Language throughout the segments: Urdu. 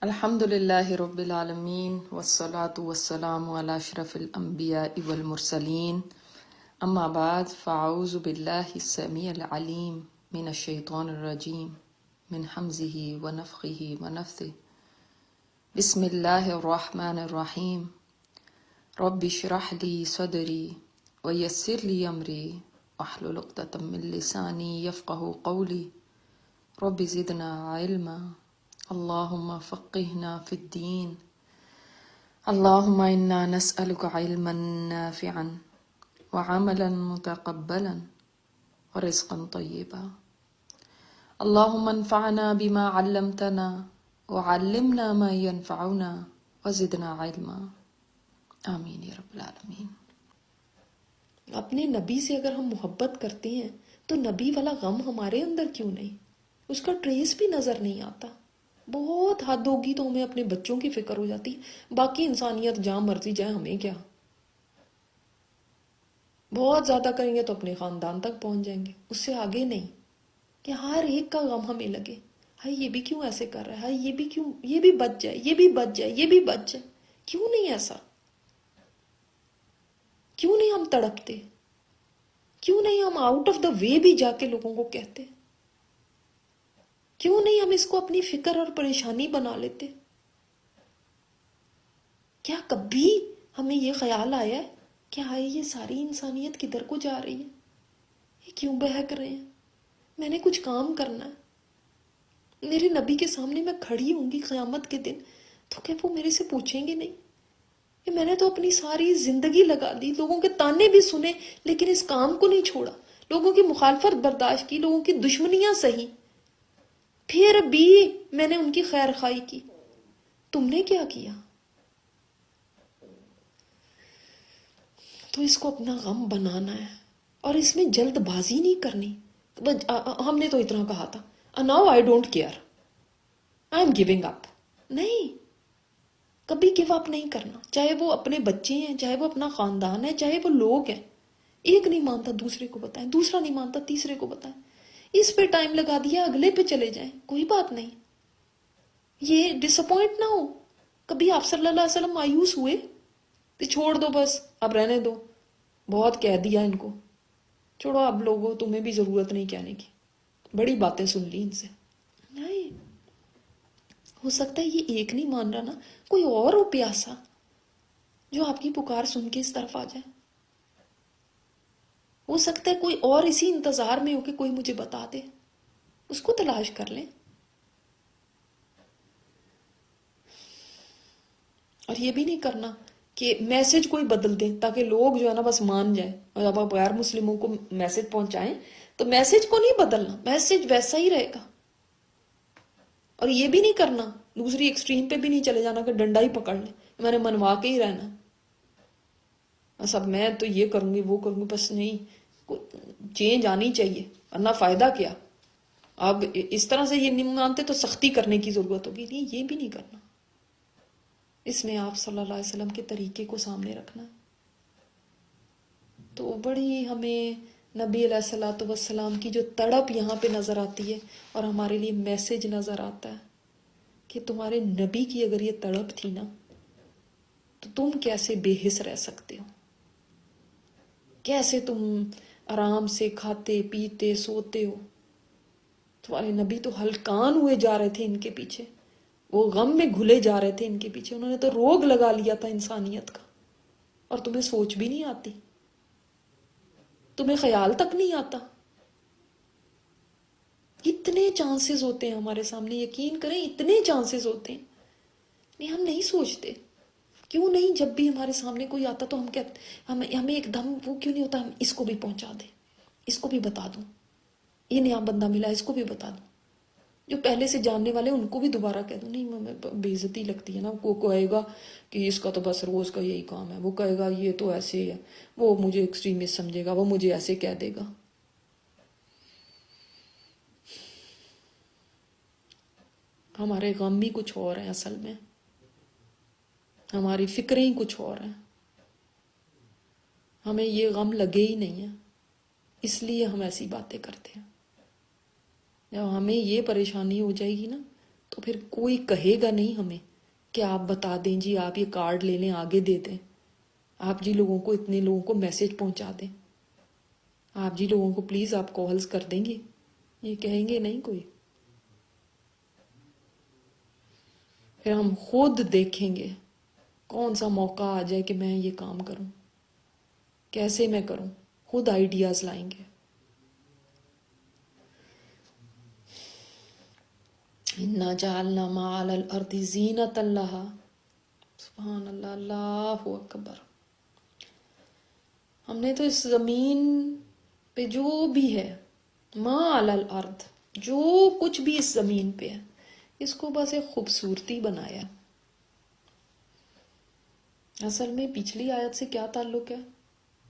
الحمد للہ رب العالمین والصلاة والسلام علی اشرف الانبیاء والمرسلین اما بعد فاعوذ باللہ السمیع العلیم من الشیطان الرجیم من حمزہ ونفخہ ونفثہ بسم اللہ الرحمن الرحیم رب اشرح لی صدری ویسر لی امری واحلل عقدۃ من لسانی یفقہوا قولی رب زدنا علما اللہم فقہنا فی الدین اللہم انا نسألک علما نافعا وعملا متقبلا ورزقا طیبا اللہم انفعنا بما علمتنا وعلمنا ما ينفعنا وزدنا علما آمین یا رب العالمین۔ اپنے نبی سے اگر ہم محبت کرتے ہیں تو نبی والا غم ہمارے اندر کیوں نہیں؟ اس کا ٹریس بھی نظر نہیں آتا۔ بہت حد ہوگی تو ہمیں اپنے بچوں کی فکر ہو جاتی، باقی انسانیت جہاں مرضی جائے ہمیں کیا۔ بہت زیادہ کریں گے تو اپنے خاندان تک پہنچ جائیں گے، اس سے آگے نہیں کہ ہر ایک کا غم ہمیں لگے، ہائی یہ بھی کیوں ایسے کر رہا ہے، ہائی یہ بھی کیوں، یہ بھی بچ جائے، یہ بھی بچ جائے، یہ بھی بچ جائے۔ کیوں نہیں ایسا؟ کیوں نہیں ہم تڑپتے؟ کیوں نہیں ہم آؤٹ آف دا وے بھی جا کے لوگوں کو کہتے؟ کیوں نہیں ہم اس کو اپنی فکر اور پریشانی بنا لیتے؟ کیا کبھی ہمیں یہ خیال آیا ہے کہ ہائے یہ ساری انسانیت کدھر کو جا رہی ہے، یہ کیوں بہک رہے ہیں؟ میں نے کچھ کام کرنا ہے، میرے نبی کے سامنے میں کھڑی ہوں گی قیامت کے دن، تو کیا وہ میرے سے پوچھیں گے نہیں کہ میں نے تو اپنی ساری زندگی لگا دی، لوگوں کے تانے بھی سنے لیکن اس کام کو نہیں چھوڑا، لوگوں کی مخالفت برداشت کی، لوگوں کی دشمنیاں سہی، پھر بھی میں نے ان کی خیر خواہی کی، تم نے کیا کیا؟ تو اس کو اپنا غم بنانا ہے اور اس میں جلد بازی نہیں کرنی۔ ہم نے تو اتنا کہا تھا now I don't care, I am giving up. نہیں، کبھی گیو اپ نہیں کرنا، چاہے وہ اپنے بچے ہیں، چاہے وہ اپنا خاندان ہے، چاہے وہ لوگ ہیں۔ ایک نہیں مانتا دوسرے کو بتائیں، دوسرا نہیں مانتا تیسرے کو بتائیں، اس پہ ٹائم لگا دیا اگلے پہ چلے جائیں، کوئی بات نہیں۔ یہ ڈس اپوائنٹ نہ ہو، کبھی آپ صلی اللہ علیہ وسلم مایوس ہوئے کہ چھوڑ دو بس اب رہنے دو، بہت کہہ دیا ان کو، چھوڑو اب لوگوں تمہیں بھی ضرورت نہیں کہنے کی، بڑی باتیں سن لی ان سے؟ نہیں، ہو سکتا ہے یہ ایک نہیں مان رہا نا، کوئی اور ہو پیاسا جو آپ کی پکار سن کے اس طرف آ جائے۔ ہو سکتا ہے کوئی اور اسی انتظار میں ہو کہ کوئی مجھے بتا دے، اس کو تلاش کر لیں۔ اور یہ بھی نہیں کرنا کہ میسج کوئی بدل دیں تاکہ لوگ جو ہے نا بس مان جائیں، اور جب آپ غیر مسلموں کو میسج پہنچائیں تو میسج کو نہیں بدلنا، میسج ویسا ہی رہے گا۔ اور یہ بھی نہیں کرنا، دوسری ایکسٹریم پہ بھی نہیں چلے جانا کہ ڈنڈا ہی پکڑ لیں، میں نے منوا کے ہی رہنا، بس اب میں تو یہ کروں گی وہ کروں گی، بس نہیں، چینج آنی چاہیے ورنہ فائدہ کیا؟ اب اس طرح سے یہ نہیں مانتے تو سختی کرنے کی ضرورت ہوگی، نہیں یہ بھی نہیں کرنا۔ اس میں آپ صلی اللہ علیہ وسلم کے طریقے کو سامنے رکھنا۔ تو بڑی ہمیں نبی علیہ الصلوۃ والسلام کی جو تڑپ یہاں پہ نظر آتی ہے اور ہمارے لیے میسج نظر آتا ہے کہ تمہارے نبی کی اگر یہ تڑپ تھی نا تو تم کیسے بے حس رہ سکتے ہو، کیسے تم آرام سے کھاتے پیتے سوتے ہو؟ تمہارے نبی تو ہلکان ہوئے جا رہے تھے ان کے پیچھے، وہ غم میں گھلے جا رہے تھے ان کے پیچھے، انہوں نے تو روگ لگا لیا تھا انسانیت کا، اور تمہیں سوچ بھی نہیں آتی، تمہیں خیال تک نہیں آتا۔ اتنے چانسز ہوتے ہیں ہمارے سامنے، یقین کریں اتنے چانسز ہوتے ہیں، نہیں ہم نہیں سوچتے۔ کیوں نہیں جب بھی ہمارے سامنے کوئی آتا تو ہم کہتے، ہمیں ایک دم وہ کیوں نہیں ہوتا ہم اس کو بھی پہنچا دیں، اس کو بھی بتا دوں، یہ نیا بندہ ملا اس کو بھی بتا دوں، جو پہلے سے جاننے والے ان کو بھی دوبارہ کہہ دوں۔ نہیں ہمیں بے عزتی لگتی ہے نا، وہ کہے گا کہ اس کا تو بس روز کا یہی کام ہے، وہ کہے گا یہ تو ایسے ہی ہے، وہ مجھے ایکسٹریمسٹ سمجھے گا، وہ مجھے ایسے کہہ دے گا۔ ہمارے غم بھی کچھ اور ہیں، اصل میں ہماری فکریں ہی کچھ اور ہیں، ہمیں یہ غم لگے ہی نہیں ہے، اس لیے ہم ایسی باتیں کرتے ہیں۔ جب ہمیں یہ پریشانی ہو جائے گی نا تو پھر کوئی کہے گا نہیں ہمیں کہ آپ بتا دیں جی، آپ یہ کارڈ لے لیں، آگے دے دیں، آپ جی لوگوں کو، اتنے لوگوں کو میسج پہنچا دیں، آپ جی لوگوں کو پلیز آپ کالز کر دیں گے، یہ کہیں گے نہیں کوئی. پھر ہم خود دیکھیں گے کون سا موقع آ جائے کہ میں یہ کام کروں، کیسے میں کروں، خود آئیڈیاز لائیں گے. اِنَّا جَعَلْنَا مَا عَلَى الْأَرْضِ زِينَةً لَهَا. سبحان اللہ، اللہ اکبر. ہم نے تو اس زمین پہ جو بھی ہے، ما علی الارض، جو کچھ بھی اس زمین پہ ہے، اس کو بس ایک خوبصورتی بنایا. اصل میں پچھلی آیت سے کیا تعلق ہے؟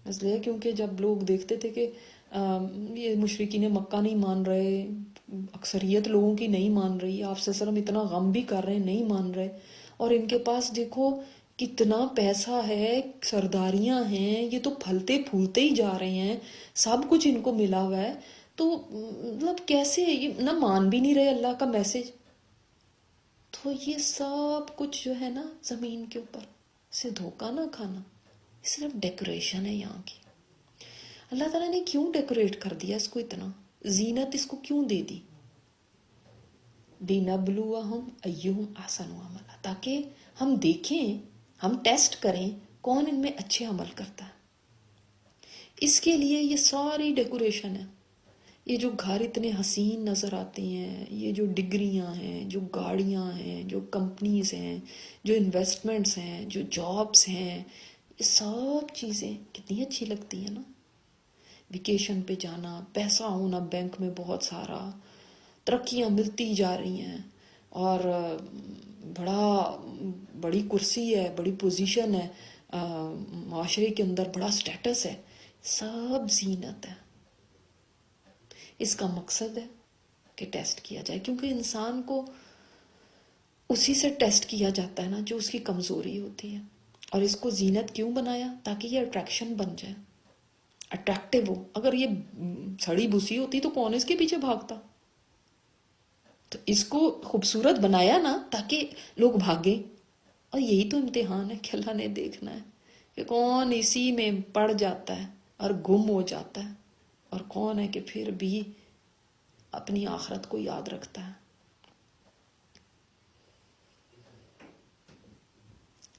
اس لیے کیونکہ جب لوگ دیکھتے تھے کہ یہ مشرکین مکہ نہیں مان رہے، اکثریت لوگوں کی نہیں مان رہی، آپ صلی اللہ علیہ وسلم اتنا غم بھی کر رہے ہیں، نہیں مان رہے، اور ان کے پاس دیکھو کتنا پیسہ ہے، سرداریاں ہیں، یہ تو پھلتے پھولتے ہی جا رہے ہیں، سب کچھ ان کو ملا ہوا ہے، تو مطلب کیسے یہ نہ مان بھی نہیں رہے اللہ کا میسج. تو یہ سب کچھ جو ہے نا زمین کے اوپر، اسے دھوکہ نہ کھانا، صرف ڈیکوریشن ہے یہاں کی. اللہ تعالیٰ نے کیوں ڈیکوریٹ کر دیا اس کو اتنا، زینت اس کو کیوں دے دی؟ لِنَبْلُوَهُمْ أَيُّهُمْ أَحْسَنُ عَمَلًا، تاکہ ہم دیکھیں، ہم ٹیسٹ کریں کون ان میں اچھے عمل کرتا ہے. اس کے لیے یہ ساری ڈیکوریشن ہے. یہ جو گھر اتنے حسین نظر آتے ہیں، یہ جو ڈگریاں ہیں، جو گاڑیاں ہیں، جو کمپنیز ہیں، جو انویسٹمنٹس ہیں، جو جابس ہیں، یہ سب چیزیں کتنی اچھی لگتی ہیں نا. ویکیشن پہ جانا، پیسہ ہونا بینک میں بہت سارا، ترقیاں ملتی جا رہی ہیں، اور بڑی کرسی ہے، بڑی پوزیشن ہے، معاشرے کے اندر بڑا سٹیٹس ہے، سب زینت ہے. اس کا مقصد ہے کہ ٹیسٹ کیا جائے، کیونکہ انسان کو اسی سے ٹیسٹ کیا جاتا ہے نا جو اس کی کمزوری ہوتی ہے. اور اس کو زینت کیوں بنایا؟ تاکہ یہ اٹریکشن بن جائے، اٹریکٹیو ہو. اگر یہ سڑی بھوسی ہوتی تو کون اس کے پیچھے بھاگتا؟ تو اس کو خوبصورت بنایا نا تاکہ لوگ بھاگیں. اور یہی تو امتحان ہے کہ اللہ نے دیکھنا ہے کہ کون اسی میں پڑ جاتا ہے اور گم ہو جاتا ہے، اور کون ہے کہ پھر بھی اپنی آخرت کو یاد رکھتا ہے.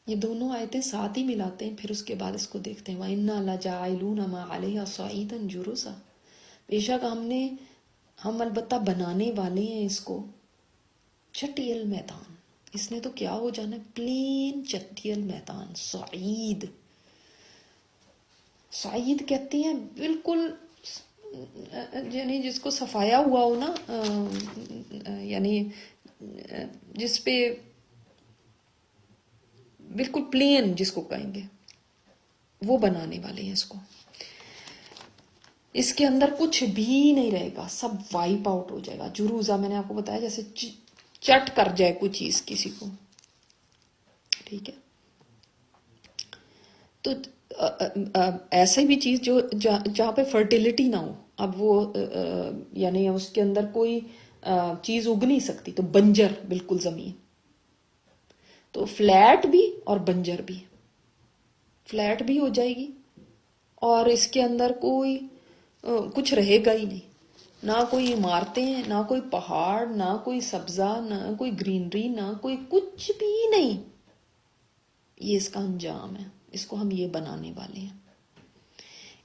یہ دونوں آیتیں ساتھ ہی ملاتے ہیں، پھر اس کے بعد اس کو دیکھتے ہیں وَإِنَّا لَجَاعِلُونَ مَا عَلَيْهَا صَعِيدًا جُرُزًا. بے شک ہم البتہ بنانے والے ہیں اس کو چٹیل میدان. اس نے تو کیا ہو جانا ہے؟ پلین چٹیل میدان. سعید کہتے ہیں بالکل، یعنی جس کو صفایا ہوا ہو نا، یعنی جس پہ بالکل پلین جس کو کہیں گے، وہ بنانے والے ہیں اس کو. اس کے اندر کچھ بھی نہیں رہے گا، سب وائپ آؤٹ ہو جائے گا. جروزہ میں نے آپ کو بتایا جیسے چٹ کر جائے کوئی چیز کسی کو، ٹھیک ہے. تو ایسے بھی چیز جو جہاں پہ فرٹیلیٹی نہ ہو، اب وہ یعنی اس کے اندر کوئی چیز اگ نہیں سکتی، تو بنجر بالکل زمین. تو فلیٹ بھی اور بنجر بھی، فلیٹ بھی ہو جائے گی، اور اس کے اندر کوئی کچھ رہے گا ہی نہیں، نہ کوئی عمارتیں، نہ کوئی پہاڑ، نہ کوئی سبزہ، نہ کوئی گرینری، نہ کوئی کچھ بھی نہیں. یہ اس کا انجام ہے، اس کو ہم یہ بنانے والے ہیں.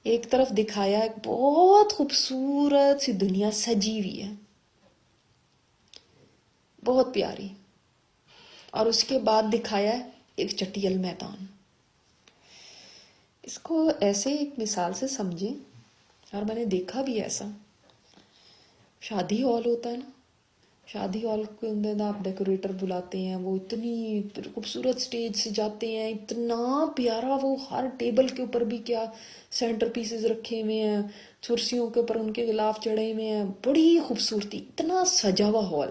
ایک طرف دکھایا ایک بہت خوبصورت سی دنیا سجی ہوئی ہے، بہت پیاری، اور اس کے بعد دکھایا ہے ایک چٹیل میدان. اس کو ایسے ایک مثال سے سمجھیں، اور میں نے دیکھا بھی ایسا، شادی ہال ہوتا ہے نا، شادی ہال کے اندر آپ ڈیکوریٹر بلاتے ہیں، وہ اتنی خوبصورت سٹیج سے جاتے ہیں، اتنا پیارا، وہ ہر ٹیبل کے اوپر بھی کیا سینٹر پیسز رکھے ہوئے ہیں، کرسیوں کے اوپر ان کے غلاف چڑھے ہوئے ہیں، بڑی خوبصورتی، اتنا سجا ہوا ہال.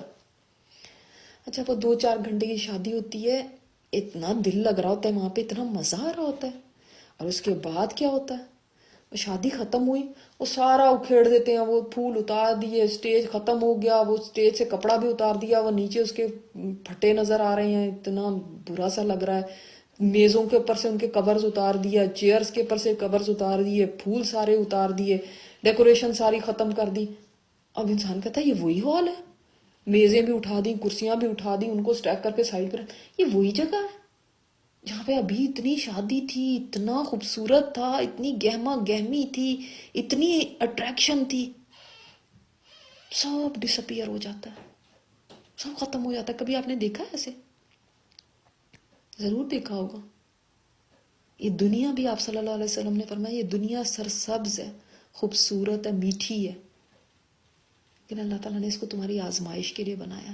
اچھا، وہ 2-4 گھنٹے کی شادی ہوتی ہے، اتنا دل لگ رہا ہوتا ہے وہاں پہ، اتنا مزہ آ رہا ہوتا ہے. اور اس کے بعد کیا ہوتا ہے؟ شادی ختم ہوئی, وہ سارا اکھیڑ دیتے ہیں, وہ پھول اتار دیے, اسٹیج ختم ہو گیا, وہ اسٹیج سے کپڑا بھی اتار دیا, وہ نیچے اس کے پھٹے نظر آ رہے ہیں, اتنا برا سا لگ رہا ہے. میزوں کے اوپر سے ان کے کورز اتار دیا, چیئرز کے اوپر سے کورز اتار دیے, پھول سارے اتار دیے, ڈیکوریشن ساری ختم کر دی. اب انسان کہتا ہے یہ وہی ہال ہے, میزیں بھی اٹھا دی, کرسیاں بھی اٹھا دی, ان کو اسٹیک کر کے سائڈ پر, یہ وہی جگہ ہے جہاں پہ ابھی اتنی شادی تھی, اتنا خوبصورت تھا, اتنی گہما گہمی تھی, اتنی اٹریکشن تھی. سب ڈس اپیئر ہو جاتا ہے, سب ختم ہو جاتا ہے. کبھی آپ نے دیکھا ہے ایسے؟ ضرور دیکھا ہوگا. یہ دنیا بھی, آپ صلی اللہ علیہ وسلم نے فرمایا, یہ دنیا سرسبز ہے, خوبصورت ہے, میٹھی ہے, لیکن اللہ تعالیٰ نے اس کو تمہاری آزمائش کے لیے بنایا.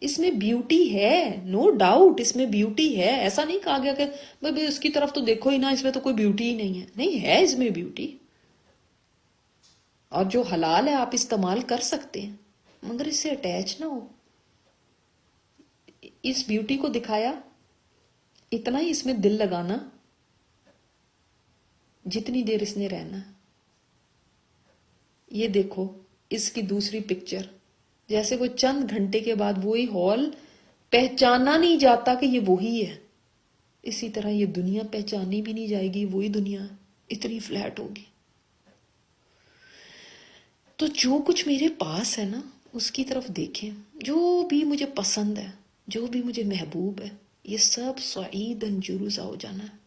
اس میں بیوٹی ہے, نو ڈاؤٹ, اس میں بیوٹی ہے. ایسا نہیں کہا گیا کہ بھائی اس کی طرف تو دیکھو ہی نہ, اس میں تو کوئی بیوٹی ہی نہیں ہے. نہیں ہے, اس میں بیوٹی, اور جو حلال ہے آپ استعمال کر سکتے ہیں, مگر اس سے اٹیچ نہ ہو. اس بیوٹی کو دکھایا, اتنا ہی اس میں دل لگانا جتنی دیر اس نے رہنا. یہ دیکھو اس کی دوسری پکچر, جیسے وہ چند گھنٹے کے بعد وہی ہال پہچانا نہیں جاتا کہ یہ وہی ہے, اسی طرح یہ دنیا پہچانی بھی نہیں جائے گی, وہی دنیا اتنی فلیٹ ہوگی. تو جو کچھ میرے پاس ہے نا, اس کی طرف دیکھیں. جو بھی مجھے پسند ہے, جو بھی مجھے محبوب ہے, یہ سب صعیداً جرزا ہو جانا ہے,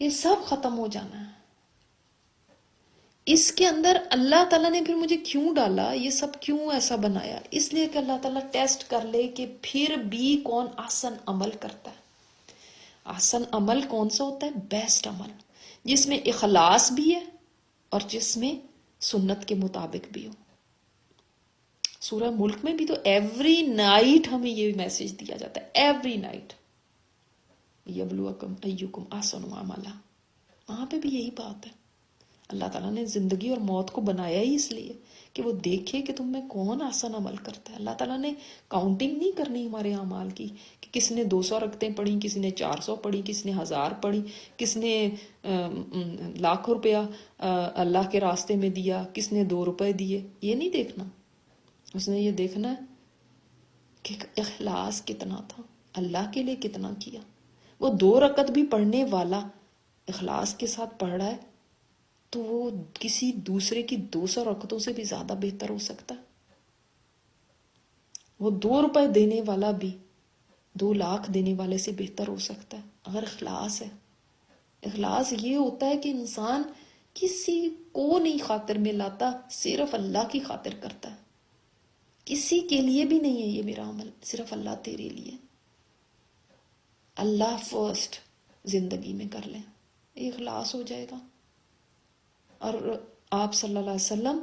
یہ سب ختم ہو جانا ہے. اس کے اندر اللہ تعالیٰ نے پھر مجھے کیوں ڈالا, یہ سب کیوں ایسا بنایا؟ اس لیے کہ اللہ تعالیٰ ٹیسٹ کر لے کہ پھر بھی کون احسن عمل کرتا ہے. احسن عمل کون سا ہوتا ہے؟ بیسٹ عمل, جس میں اخلاص بھی ہے اور جس میں سنت کے مطابق بھی ہو. سورہ ملک میں بھی تو ایوری نائٹ ہمیں یہ میسج دیا جاتا ہے, ایوری نائٹ, یبلوکم ایکم احسن عملا. وہاں پہ بھی یہی بات ہے. اللہ تعالیٰ نے زندگی اور موت کو بنایا ہی اس لیے کہ وہ دیکھے کہ تم میں کون آسان عمل کرتا ہے. اللہ تعالیٰ نے کاؤنٹنگ نہیں کرنی ہمارے اعمال کی کہ کس نے 200 رکعتیں پڑھی, کس نے 400 پڑھی, کس نے 1000 پڑھی, کس نے لاکھ روپیہ اللہ کے راستے میں دیا, کس نے 2 روپے دیے. یہ نہیں دیکھنا. اس نے یہ دیکھنا ہے کہ اخلاص کتنا تھا, اللہ کے لیے کتنا کیا. وہ 2 رکعت بھی پڑھنے والا اخلاص کے ساتھ پڑھ رہا ہے تو وہ کسی دوسرے کی 200 رکعتوں سے بھی زیادہ بہتر ہو سکتا ہے. وہ 2 روپے دینے والا بھی 2 لاکھ دینے والے سے بہتر ہو سکتا ہے, اگر اخلاص ہے. اخلاص یہ ہوتا ہے کہ انسان کسی کو نہیں خاطر میں لاتا, صرف اللہ کی خاطر کرتا ہے. کسی کے لیے بھی نہیں ہے یہ میرا عمل, صرف اللہ تیرے لیے. اللہ فرسٹ زندگی میں کر لیں, یہ اخلاص ہو جائے گا. اور آپ صلی اللہ علیہ وسلم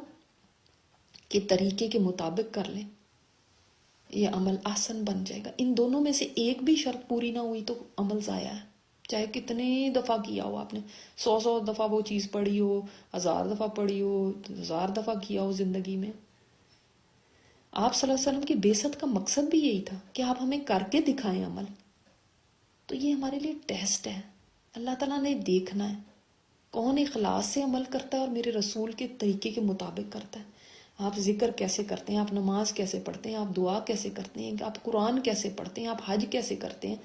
کے طریقے کے مطابق کر لیں, یہ عمل آسن بن جائے گا. ان دونوں میں سے ایک بھی شرط پوری نہ ہوئی تو عمل ضائع ہے, چاہے کتنے دفعہ کیا ہو آپ نے, 100 دفعہ وہ چیز پڑھی ہو, 1000 دفعہ پڑھی ہو, 1000 دفعہ کیا ہو زندگی میں. آپ صلی اللہ علیہ وسلم کی بعثت کا مقصد بھی یہی تھا کہ آپ ہمیں کر کے دکھائیں عمل. تو یہ ہمارے لیے ٹیسٹ ہے. اللہ تعالیٰ نے دیکھنا ہے کون اخلاص سے عمل کرتا ہے اور میرے رسول کے طریقے کے مطابق کرتا ہے. آپ ذکر کیسے کرتے ہیں, آپ نماز کیسے پڑھتے ہیں, آپ دعا کیسے کرتے ہیں, آپ قرآن کیسے پڑھتے ہیں, آپ حج کیسے کرتے ہیں,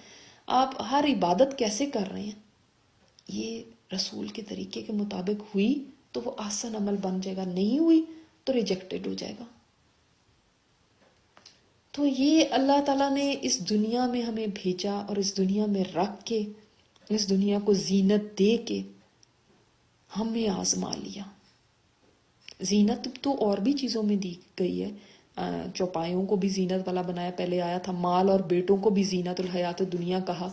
آپ ہر عبادت کیسے کر رہے ہیں. یہ رسول کے طریقے کے مطابق ہوئی تو وہ آسان عمل بن جائے گا, نہیں ہوئی تو ریجیکٹڈ ہو جائے گا. تو یہ اللہ تعالیٰ نے اس دنیا میں ہمیں بھیجا اور اس دنیا میں رکھ کے, اس دنیا کو زینت دے کے ہمیں آزما لیا. زینت تو اور بھی چیزوں میں دی گئی ہے, چوپایوں کو بھی زینت والا بنایا. پہلے آیا تھا مال اور بیٹوں کو بھی زینت الحیات دنیا کہا.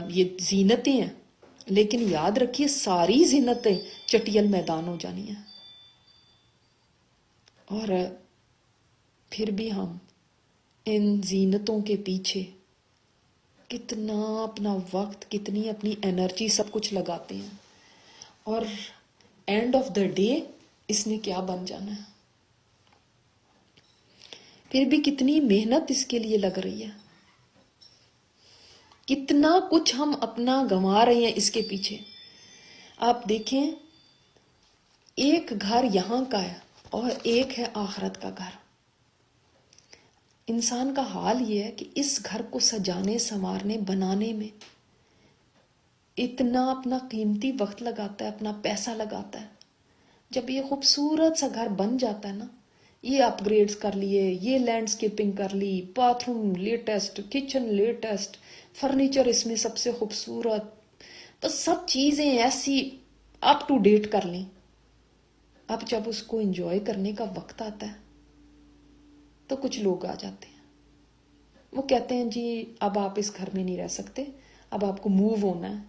یہ زینتیں ہیں, لیکن یاد رکھیے ساری زینتیں چٹیل میدان ہو جانی ہیں. اور پھر بھی ہم ان زینتوں کے پیچھے کتنا اپنا وقت, کتنی اپنی انرجی, سب کچھ لگاتے ہیں, اور اینڈ آف دا ڈے اس نے کیا بن جانا ہے. پھر بھی کتنی محنت اس کے لیے لگ رہی ہے. کتنا کچھ ہم اپنا گنوا رہے ہیں اس کے پیچھے. آپ دیکھیں، ایک گھر یہاں کا ہے اور ایک ہے آخرت کا گھر. انسان کا حال یہ ہے کہ اس گھر کو سجانے، سنوارنے، بنانے میں اتنا اپنا قیمتی وقت لگاتا ہے، اپنا پیسہ لگاتا ہے. جب یہ خوبصورت سا گھر بن جاتا ہے نا، یہ اپ گریڈز کر لیے، یہ لینڈسکیپنگ کر لی، bath room latest, kitchen latest, furniture اس میں سب سے خوبصورت، بس سب چیزیں ایسی اپ ٹو ڈیٹ کر لیں. اب جب اس کو انجوائے کرنے کا وقت آتا ہے تو کچھ لوگ آ جاتے ہیں. وہ کہتے ہیں جی اب آپ اس گھر میں نہیں رہ سکتے، اب آپ کو موو ہونا ہے.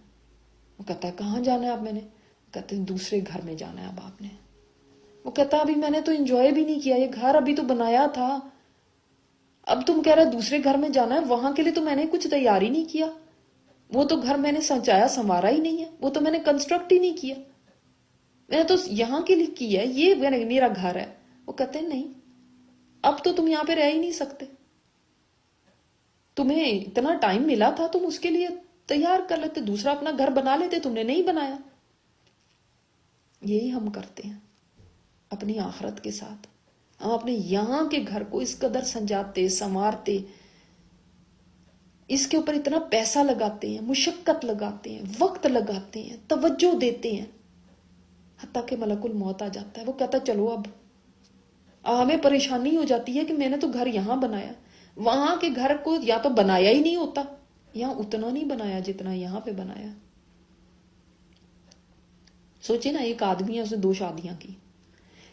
وہ کہتا ہے کہاں جانا ہے اب میں نے؟ کہتے ہیں دوسرے گھر میں جانا ہے اب آپ نے. وہ کہتا ہے ابھی میں نے تو انجوائے بھی نہیں کیا، یہ گھر ابھی تو بنایا تھا، اب تم کہہ رہے دوسرے گھر میں جانا ہے، وہاں کے لیے تو میں نے کچھ تیاری نہیں کیا، وہ تو گھر میں نے سجایا سنوارا ہی نہیں ہے، وہ تو میں نے کنسٹرکٹ ہی نہیں کیا، میں نے تو یہاں کے لیے کیا ہے، یہ میرا گھر ہے. وہ کہتے ہیں نہیں، اب تو تم یہاں پہ رہ ہی نہیں سکتے، تمہیں اتنا ٹائم ملا تھا تم اس کے لیے تیار کر لیتے، دوسرا اپنا گھر بنا لیتے، تم نے نہیں بنایا. یہی ہم کرتے ہیں اپنی آخرت کے ساتھ. ہم اپنے یہاں کے گھر کو اس قدر سنجاتے، سنوارتے، اس کے اوپر اتنا پیسہ لگاتے ہیں، مشقت لگاتے ہیں، وقت لگاتے ہیں، توجہ دیتے ہیں، حتیٰ کہ ملک الموت آ جاتا ہے. وہ کہتا ہے چلو اب. ہمیں پریشانی ہو جاتی ہے کہ میں نے تو گھر یہاں بنایا، وہاں کے گھر کو یا تو بنایا ہی نہیں ہوتا، یہاں اتنا نہیں بنایا جتنا یہاں پہ بنایا. سوچے نا، ایک آدمی ہے، اس نے 2 شادیاں کی،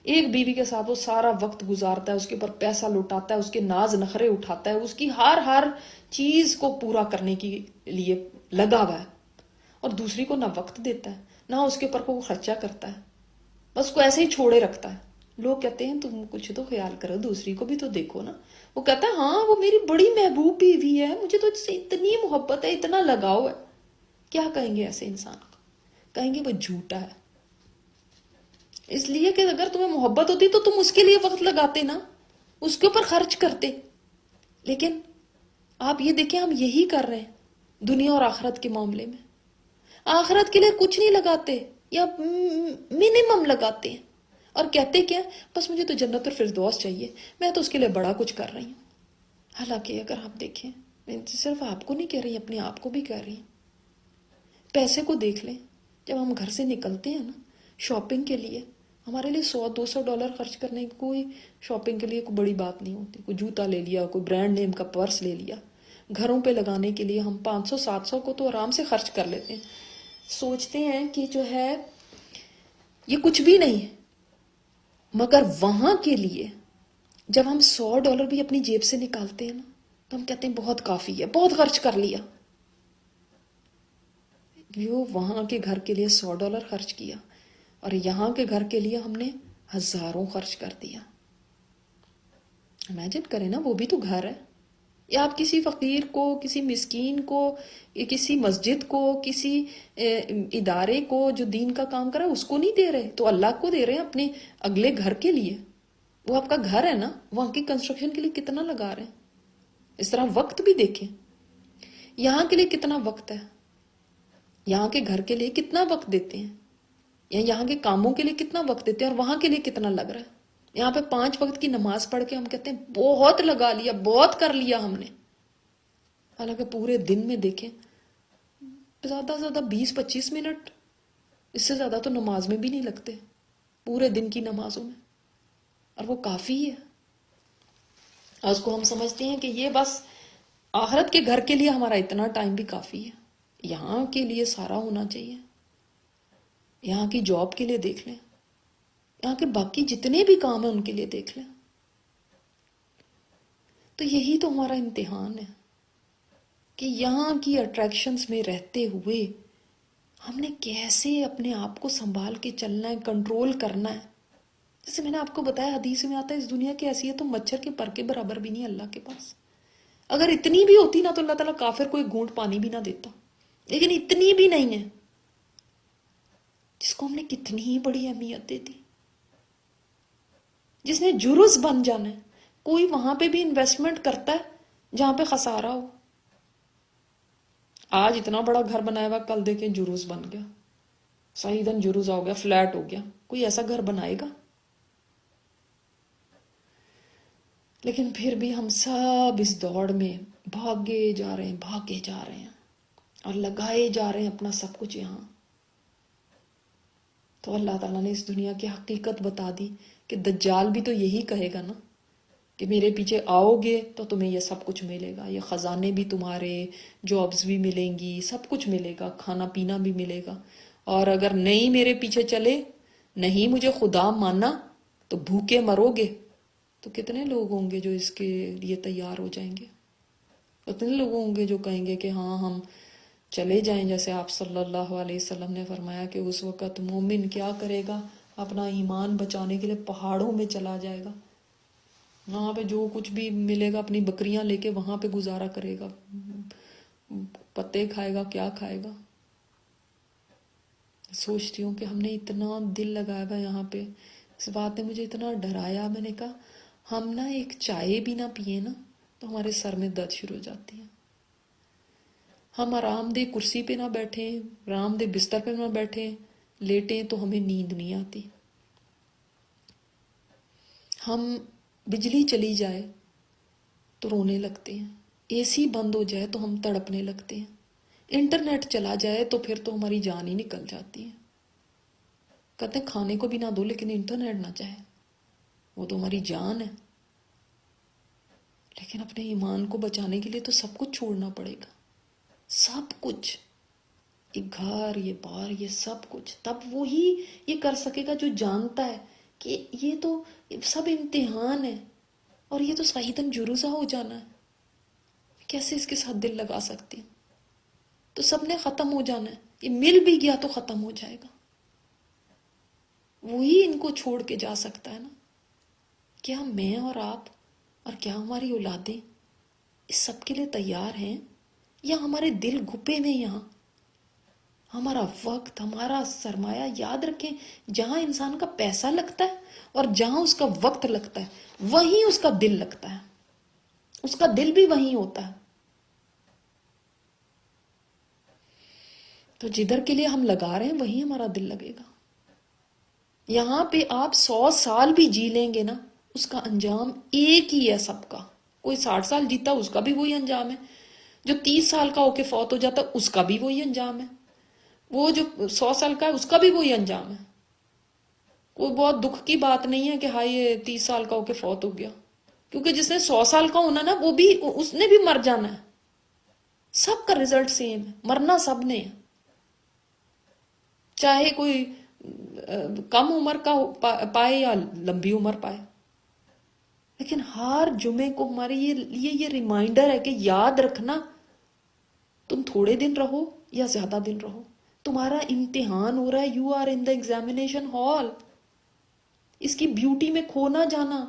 ایک بیوی کے ساتھ وہ سارا وقت گزارتا ہے، اس کے اوپر پیسہ لوٹاتا ہے، اس کے ناز نخرے اٹھاتا ہے، اس کی ہر چیز کو پورا کرنے کے لیے لگا ہوا ہے، اور دوسری کو نہ وقت دیتا ہے، نہ اس کے اوپر کوئی خرچہ کرتا ہے، بس کو ایسے ہی چھوڑے رکھتا ہے. لوگ کہتے ہیں تم کچھ تو خیال کرو، دوسری کو بھی تو دیکھو نا. وہ کہتا ہے ہاں وہ میری بڑی محبوب بیوی ہے، مجھے تو اس سے اتنی محبت ہے، اتنا لگاؤ ہے. کیا کہیں گے ایسے انسان کو؟ کہیں گے وہ جھوٹا ہے. اس لیے کہ اگر تمہیں محبت ہوتی تو تم اس کے لیے وقت لگاتے نا، اس کے اوپر خرچ کرتے. لیکن آپ یہ دیکھیں ہم یہی کر رہے ہیں دنیا اور آخرت کے معاملے میں. آخرت کے لیے کچھ نہیں لگاتے یا منیمم لگاتے ہیں، اور کہتے کیا بس مجھے تو جنت الفردوس چاہیے، میں تو اس کے لیے بڑا کچھ کر رہی ہوں. حالانکہ اگر آپ دیکھیں، میں صرف آپ کو نہیں کہہ رہی، اپنے آپ کو بھی کہہ رہی ہوں. پیسے کو دیکھ لیں، جب ہم گھر سے نکلتے ہیں نا شاپنگ کے لیے، ہمارے لیے $100-200 خرچ کرنے کی کوئی شاپنگ کے لیے کوئی بڑی بات نہیں ہوتی. کوئی جوتا لے لیا، کوئی برانڈ نیم کا پرس لے لیا. گھروں پہ لگانے کے لیے ہم 500-700 کو تو آرام سے خرچ کر لیتے ہیں. سوچتے ہیں کہ جو ہے یہ کچھ بھی نہیں ہے، مگر وہاں کے لیے جب ہم $100 بھی اپنی جیب سے نکالتے ہیں نا تو ہم کہتے ہیں بہت کافی ہے، بہت خرچ کر لیا. وہ وہاں کے گھر کے لیے $100 خرچ کیا، اور یہاں کے گھر کے لیے ہم نے ہزاروں خرچ کر دیا. امیجن کریں نا، وہ بھی تو گھر ہے. یا آپ کسی فقیر کو، کسی مسکین کو، کسی مسجد کو، کسی ادارے کو جو دین کا کام کر رہا ہے اس کو نہیں دے رہے، تو اللہ کو دے رہے ہیں اپنے اگلے گھر کے لیے. وہ آپ کا گھر ہے نا، وہاں کی کنسٹرکشن کے لیے کتنا لگا رہے ہیں. اس طرح وقت بھی دیکھیں، یہاں کے لیے کتنا وقت ہے، یہاں کے گھر کے لیے کتنا وقت دیتے ہیں، یا یہاں کے کاموں کے لیے کتنا وقت دیتے ہیں، اور وہاں کے لیے کتنا لگ رہا ہے. یہاں پہ 5 وقت کی نماز پڑھ کے ہم کہتے ہیں بہت لگا لیا، بہت کر لیا ہم نے. حالانکہ پورے دن میں دیکھیں زیادہ سے زیادہ 20-25 منٹ، اس سے زیادہ تو نماز میں بھی نہیں لگتے پورے دن کی نمازوں میں، اور وہ کافی ہے. اور اس کو ہم سمجھتے ہیں کہ یہ بس آخرت کے گھر کے لیے ہمارا اتنا ٹائم بھی کافی ہے. یہاں کے لیے سارا ہونا چاہیے. یہاں کی جاب کے لیے دیکھ لیں، یہاں کے باقی جتنے بھی کام ہیں ان کے لیے دیکھ لیں. تو یہی تو ہمارا امتحان ہے کہ یہاں کی اٹریکشنز میں رہتے ہوئے ہم نے کیسے اپنے آپ کو سنبھال کے چلنا ہے، کنٹرول کرنا ہے. جیسے میں نے آپ کو بتایا حدیث میں آتا ہے اس دنیا کی حیثیت تو مچھر کے پر کے برابر بھی نہیں اللہ کے پاس. اگر اتنی بھی ہوتی نا تو اللہ تعالیٰ کافر کو ایک گھونٹ پانی بھی نہ دیتا، لیکن اتنی بھی نہیں ہے، جس کو ہم نے کتنی بڑی اہمیت دے دی، جس نے جرس بن جانا ہے. کوئی وہاں پہ بھی انویسٹمنٹ کرتا ہے جہاں پہ خسارہ ہو. آج اتنا بڑا گھر بنایا ہوا، کل دیکھیں جروس بن گیا، صحیح جروس ہو گیا، فلیٹ ہو گیا. کوئی ایسا گھر بنائے گا؟ لیکن پھر بھی ہم سب اس دوڑ میں بھاگے جا رہے ہیں اور لگائے جا رہے ہیں اپنا سب کچھ یہاں. تو اللہ تعالیٰ نے اس دنیا کی حقیقت بتا دی کہ دجال بھی تو یہی کہے گا نا کہ میرے پیچھے آؤ گے تو تمہیں یہ سب کچھ ملے گا، یہ خزانے بھی تمہارے، جابز بھی ملیں گی، سب کچھ ملے گا، کھانا پینا بھی ملے گا. اور اگر نہیں میرے پیچھے چلے، نہیں مجھے خدا مانا، تو بھوکے مرو گے. تو کتنے لوگ ہوں گے جو اس کے لیے تیار ہو جائیں گے؟ کتنے لوگ ہوں گے جو کہیں گے کہ ہاں ہم چلے جائیں؟ جیسے آپ صلی اللہ علیہ وسلم نے فرمایا کہ اس وقت مومن کیا کرے گا؟ اپنا ایمان بچانے کے لیے پہاڑوں میں چلا جائے گا، وہاں پہ جو کچھ بھی ملے گا اپنی بکریاں لے کے وہاں پہ گزارا کرے گا، پتے کھائے گا، کیا کھائے گا. سوچتی ہوں کہ ہم نے اتنا دل لگایا ہوا یہاں پہ. اس بات نے مجھے اتنا ڈرایا. میں نے کہا ہم نا ایک چائے بھی نہ پیے نا تو ہمارے سر میں درد شروع ہو جاتی ہے. ہم آرام دہ کرسی پہ نہ بیٹھیں، آرام دہ بستر پہ نہ بیٹھیں، لیٹیں تو ہمیں نیند نہیں آتی. ہم بجلی چلی جائے تو رونے لگتے ہیں، اے سی بند ہو جائے تو ہم تڑپنے لگتے ہیں، انٹرنیٹ چلا جائے تو پھر تو ہماری جان ہی نکل جاتی ہے. کہتے ہیں کھانے کو بھی نہ دو لیکن انٹرنیٹ نہ چاہے، وہ تو ہماری جان ہے. لیکن اپنے ایمان کو بچانے کے لیے تو سب کچھ چھوڑنا پڑے گا، سب کچھ، یہ گھر، یہ بار، یہ سب کچھ. تب وہی یہ کر سکے گا جو جانتا ہے کہ یہ تو سب امتحان ہے اور یہ تو صحیح جروزہ ہو جانا ہے. کیسے اس کے ساتھ دل لگا سکتی ہوں؟ تو سب نے ختم ہو جانا ہے، یہ مل بھی گیا تو ختم ہو جائے گا. وہی ان کو چھوڑ کے جا سکتا ہے نا. کیا میں اور آپ اور کیا ہماری اولادیں اس سب کے لیے تیار ہیں؟ یا ہمارے دل گھپے میں یہاں؟ ہمارا وقت، ہمارا سرمایہ، یاد رکھیں جہاں انسان کا پیسہ لگتا ہے اور جہاں اس کا وقت لگتا ہے وہیں اس کا دل لگتا ہے، اس کا دل بھی وہیں ہوتا ہے. تو جدھر کے لیے ہم لگا رہے ہیں وہیں ہمارا دل لگے گا. یہاں پہ آپ 100 سال بھی جی لیں گے نا، اس کا انجام ایک ہی ہے سب کا. کوئی 60 سال جیتا اس کا بھی وہی انجام ہے، جو 30 سال کا ہو کے فوت ہو جاتا اس کا بھی وہی انجام ہے، وہ جو 100 سال کا ہے اس کا بھی وہی انجام ہے. کوئی بہت دکھ کی بات نہیں ہے کہ ہائی یہ 30 سال کا ہو کے فوت ہو گیا، کیونکہ جس نے 100 سال کا ہونا نا وہ بھی، اس نے بھی مر جانا ہے. سب کا رزلٹ سیم ہے، مرنا سب نے ہے. چاہے کوئی کم عمر کا پائے یا لمبی عمر پائے. لیکن ہر جمعے کو ہمارے یہ ریمائنڈر ہے کہ یاد رکھنا تم تھوڑے دن رہو یا زیادہ دن رہو، تمہارا امتحان ہو رہا ہے. You are in the examination hall. اس کی بیوٹی میں کھو نہ جانا،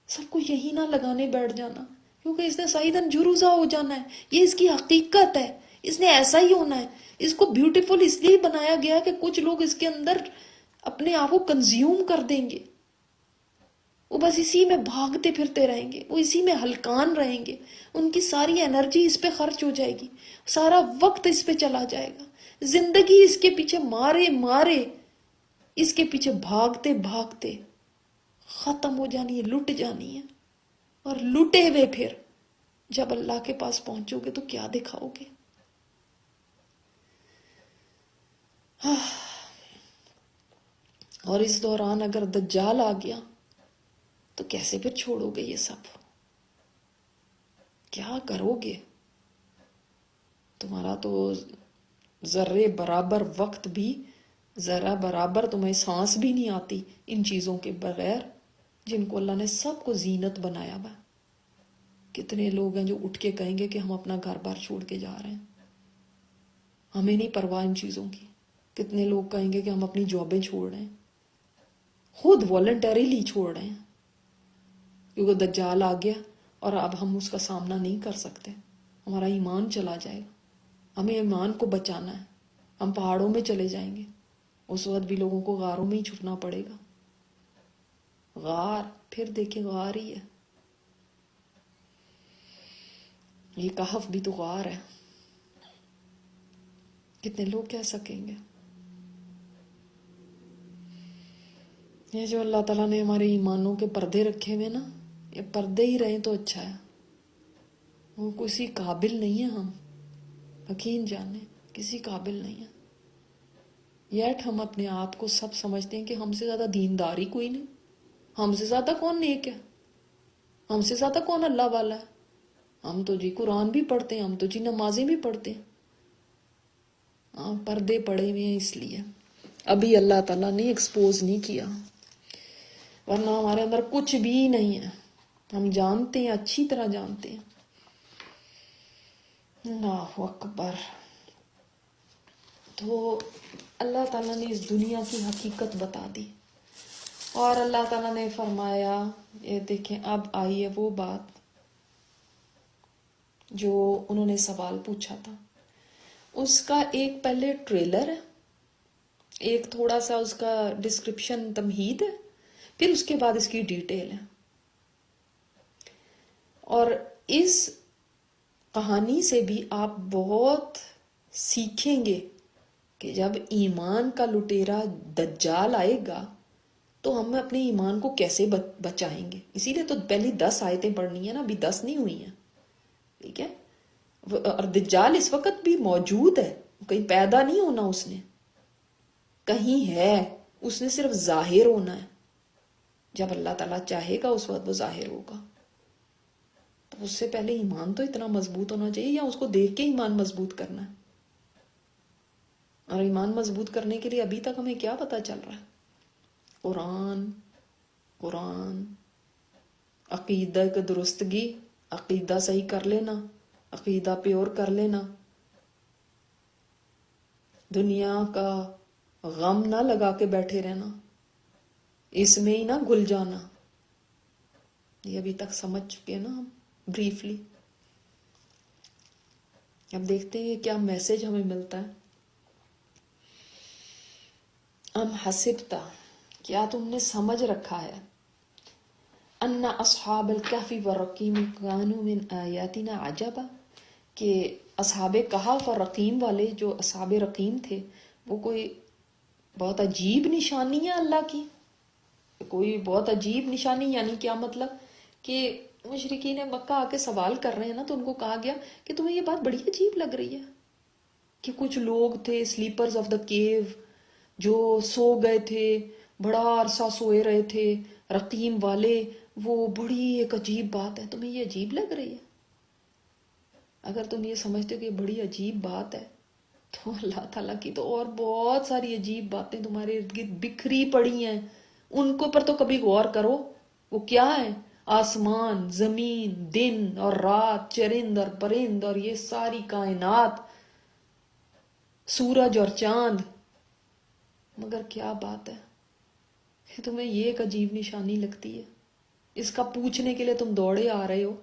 سب کو یہی نہ لگانے بیٹھ جانا کیونکہ اس نے صحیح جروزہ ہو جانا ہے. یہ اس کی حقیقت ہے، اس نے ایسا ہی ہونا ہے. اس کو بیوٹیفل اس لیے بنایا گیا ہے کہ کچھ لوگ اس کے اندر اپنے آپ کو کنزیوم کر دیں گے، وہ بس اسی میں بھاگتے پھرتے رہیں گے، وہ اسی میں ہلکان رہیں گے. ان کی ساری انرجی اس پہ خرچ ہو جائے گی، سارا وقت اس پہ چلا جائے گا، زندگی اس کے پیچھے مارے مارے، اس کے پیچھے بھاگتے بھاگتے ختم ہو جانی ہے، لٹ جانی ہے. اور لٹے ہوئے پھر جب اللہ کے پاس پہنچو گے تو کیا دکھاؤ گے؟ اور اس دوران اگر دجال آ گیا تو کیسے پھر چھوڑو گے یہ سب؟ کیا کرو گے؟ تمہارا تو ذرے برابر وقت بھی، ذرا برابر تمہیں سانس بھی نہیں آتی ان چیزوں کے بغیر جن کو اللہ نے سب کو زینت بنایا ہوا. کتنے لوگ ہیں جو اٹھ کے کہیں گے کہ ہم اپنا گھر بار چھوڑ کے جا رہے ہیں، ہمیں نہیں پرواہ ان چیزوں کی. کتنے لوگ کہیں گے کہ ہم اپنی جابیں چھوڑ رہے ہیں، خود والنٹریلی چھوڑ رہے ہیں کیونکہ دجال آ گیا اور اب ہم اس کا سامنا نہیں کر سکتے، ہمارا ایمان چلا جائے گا. ہمیں ایمان کو بچانا ہے، ہم پہاڑوں میں چلے جائیں گے. اس وقت بھی لوگوں کو غاروں میں ہی چھپنا پڑے گا. غار، پھر دیکھیں غار ہی ہے، یہ کہف بھی تو غار ہے. کتنے لوگ کہہ سکیں گے؟ یہ جو اللہ تعالیٰ نے ہمارے ایمانوں کے پردے رکھے ہوئے نا، یہ پردے ہی رہیں تو اچھا ہے. وہ کسی قابل نہیں ہے، ہم یقین جانے کسی قابل نہیں ہے. یٹ ہم اپنے آپ کو سب سمجھتے ہیں کہ ہم سے زیادہ دینداری کوئی نہیں، ہم سے زیادہ کون نیک ہے، ہم سے زیادہ کون اللہ والا ہے. ہم تو جی قرآن بھی پڑھتے ہیں، ہم تو جی نمازیں بھی پڑھتے ہیں. ہاں، پردے پڑے ہوئے ہیں اس لیے ابھی اللہ تعالیٰ نے ایکسپوز نہیں کیا، ورنہ ہمارے اندر کچھ بھی نہیں ہے. ہم جانتے ہیں، اچھی طرح جانتے ہیں. اللہ اکبر. تو اللہ تعالیٰ نے اس دنیا کی حقیقت بتا دی، اور اللہ تعالیٰ نے فرمایا، یہ دیکھیں اب آئی ہے وہ بات جو انہوں نے سوال پوچھا تھا. اس کا ایک پہلے ٹریلر ہے، ایک تھوڑا سا اس کا ڈسکرپشن تمہید ہے، پھر اس کے بعد اس کی ڈیٹیل ہے. اور اس کہانی سے بھی آپ بہت سیکھیں گے کہ جب ایمان کا لٹیرا دجال آئے گا تو ہم اپنے ایمان کو کیسے بچائیں گے. اسی لیے تو پہلی 10 آیتیں پڑھنی ہیں نا، ابھی 10 نہیں ہوئی ہیں. ٹھیک ہے. اور دجال اس وقت بھی موجود ہے، کہیں پیدا نہیں ہونا اس نے، کہیں ہے، اس نے صرف ظاہر ہونا ہے. جب اللہ تعالیٰ چاہے گا اس وقت وہ ظاہر ہوگا. تو اس سے پہلے ایمان تو اتنا مضبوط ہونا چاہیے، یا اس کو دیکھ کے ایمان مضبوط کرنا ہے. اور ایمان مضبوط کرنے کے لیے ابھی تک ہمیں کیا پتہ چل رہا ہے؟ قرآن، عقیدہ کی درستگی، عقیدہ صحیح کر لینا، عقیدہ پیور کر لینا، دنیا کا غم نہ لگا کے بیٹھے رہنا، اس میں ہی نہ گھل جانا. یہ ابھی تک سمجھ چکے نا ہم بریفلی. اب دیکھتے ہیں کیا میسج ہمیں ملتا ہے. ام حسبتا، کیا تم نے سمجھ رکھا ہے، ان اصحاب الکہف والرقیم کانوا من آیاتنا عجبا، کہ اصحاب کہف اور رقیم والے جو اصحاب رقیم تھے وہ کوئی بہت عجیب نشانی ہے اللہ کی. کوئی بہت عجیب نشانی یعنی کیا مطلب؟ کہ مشرکین مکہ آ کے سوال کر رہے ہیں نا، تو ان کو کہا گیا کہ تمہیں یہ بات بڑی عجیب لگ رہی ہے کہ کچھ لوگ تھے سلیپرز آف دا کیو جو سو گئے تھے، بڑا عرصہ سوئے رہے تھے، رقیم والے، وہ بڑی ایک عجیب بات ہے، تمہیں یہ عجیب لگ رہی ہے؟ اگر تم یہ سمجھتے ہو کہ یہ بڑی عجیب بات ہے تو اللہ تعالیٰ کی تو اور بہت ساری عجیب باتیں تمہارے ارد گرد بکھری پڑی ہیں، ان کو پر تو کبھی غور کرو. وہ کیا ہے؟ آسمان، زمین، دن اور رات، چرند اور پرند، اور یہ ساری کائنات، سورج اور چاند. مگر کیا بات ہے کہ تمہیں یہ ایک عجیب نشانی لگتی ہے، اس کا پوچھنے کے لیے تم دوڑے آ رہے ہو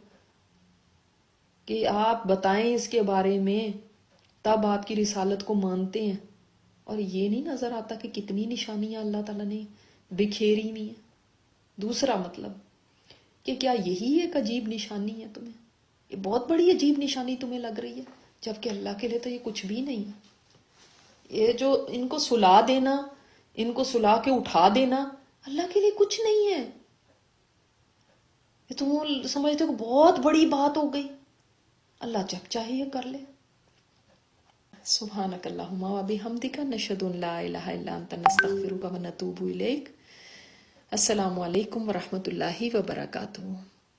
کہ آپ بتائیں اس کے بارے میں، تب آپ کی رسالت کو مانتے ہیں. اور یہ نہیں نظر آتا کہ کتنی نشانیاں اللہ تعالیٰ نے بکھیری ہوئی ہیں. دوسرا مطلب کہ کیا یہی ایک عجیب نشانی ہے تمہیں؟ یہ بہت بڑی عجیب نشانی تمہیں لگ رہی ہے، جبکہ اللہ کے لیے تو یہ کچھ بھی نہیں ہے. یہ جو ان کو سلا دینا، ان کو سلا کے اٹھا دینا، اللہ کے لیے کچھ نہیں ہے. یہ تم سمجھتے ہو کہ بہت بڑی بات ہو گئی، اللہ جب چاہے یہ کر لے. سبحانک اللہم و بحمدک، نشہد ان لا الہ الا انت، نستغفرک و نتوب الیک. السلام علیکم ورحمۃ اللہ وبرکاتہ.